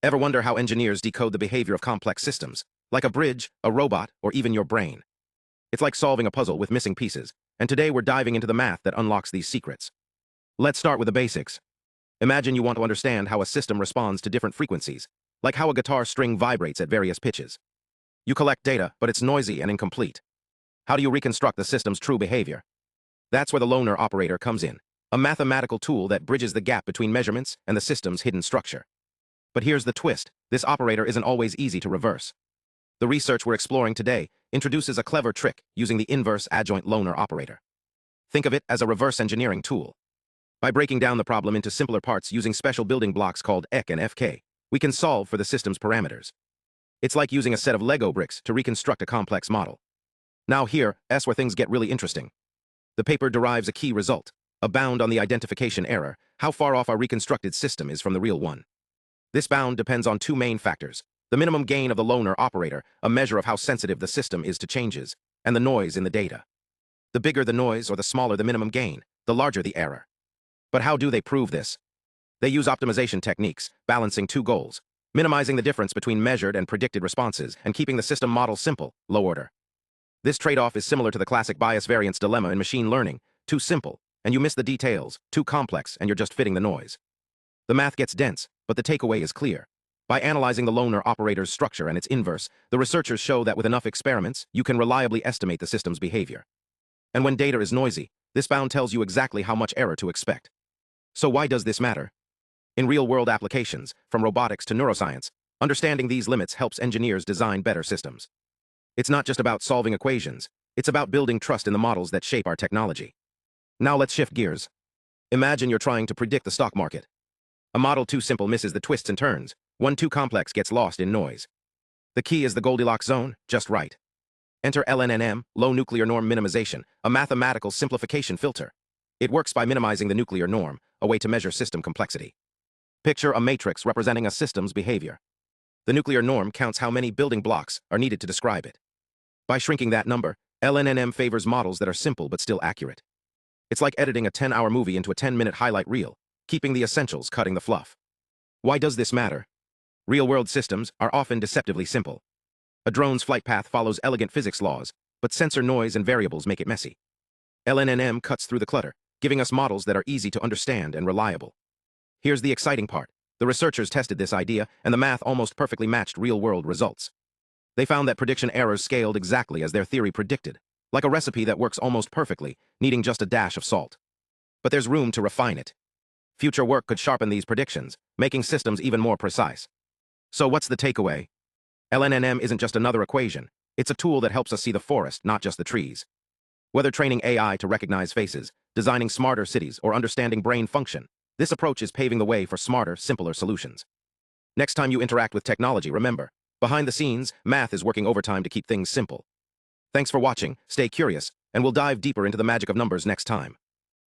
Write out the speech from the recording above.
Ever wonder how engineers decode the behavior of complex systems, like a bridge, a robot, or even your brain? It's like solving a puzzle with missing pieces, and today we're diving into the math that unlocks these secrets. Let's start with the basics. Imagine you want to understand how a system responds to different frequencies, like how a guitar string vibrates at various pitches. You collect data, but it's noisy and incomplete. How do you reconstruct the system's true behavior? That's where the Loewner operator comes in, a mathematical tool that bridges the gap between measurements and the system's hidden structure. But here's the twist: this operator isn't always easy to reverse. The research we're exploring today introduces a clever trick using the inverse adjoint Loewner operator. Think of it as a reverse engineering tool. By breaking down the problem into simpler parts using special building blocks called EK and FK, we can solve for the system's parameters. It's like using a set of Lego bricks to reconstruct a complex model. Now here's where things get really interesting. The paper derives a key result, a bound on the identification error, how far off our reconstructed system is from the real one. This bound depends on two main factors: the minimum gain of the Loewner operator, a measure of how sensitive the system is to changes, and the noise in the data. The bigger the noise or the smaller the minimum gain, the larger the error. But how do they prove this? They use optimization techniques, balancing two goals: minimizing the difference between measured and predicted responses, and keeping the system model simple, low order. This trade-off is similar to the classic bias-variance dilemma in machine learning: too simple, and you miss the details; too complex, and you're just fitting the noise. The math gets dense, but the takeaway is clear. By analyzing the Loewner operator's structure and its inverse, the researchers show that with enough experiments, you can reliably estimate the system's behavior. And when data is noisy, this bound tells you exactly how much error to expect. So why does this matter? In real-world applications, from robotics to neuroscience, understanding these limits helps engineers design better systems. It's not just about solving equations, it's about building trust in the models that shape our technology. Now let's shift gears. Imagine you're trying to predict the stock market. A model too simple misses the twists and turns. One too complex gets lost in noise. The key is the Goldilocks zone, just right. Enter LNNM, low nuclear norm minimization, a mathematical simplification filter. It works by minimizing the nuclear norm, a way to measure system complexity. Picture a matrix representing a system's behavior. The nuclear norm counts how many building blocks are needed to describe it. By shrinking that number, LNNM favors models that are simple but still accurate. It's like editing a 10-hour movie into a 10-minute highlight reel, keeping the essentials, cutting the fluff. Why does this matter? Real-world systems are often deceptively simple. A drone's flight path follows elegant physics laws, but sensor noise and variables make it messy. LNNM cuts through the clutter, giving us models that are easy to understand and reliable. Here's the exciting part. The researchers tested this idea, and the math almost perfectly matched real-world results. They found that prediction errors scaled exactly as their theory predicted, like a recipe that works almost perfectly, needing just a dash of salt. But there's room to refine it. Future work could sharpen these predictions, making systems even more precise. So what's the takeaway? LNNM isn't just another equation. It's a tool that helps us see the forest, not just the trees. Whether training AI to recognize faces, designing smarter cities, or understanding brain function, this approach is paving the way for smarter, simpler solutions. Next time you interact with technology, remember, behind the scenes, math is working overtime to keep things simple. Thanks for watching, stay curious, and we'll dive deeper into the magic of numbers next time.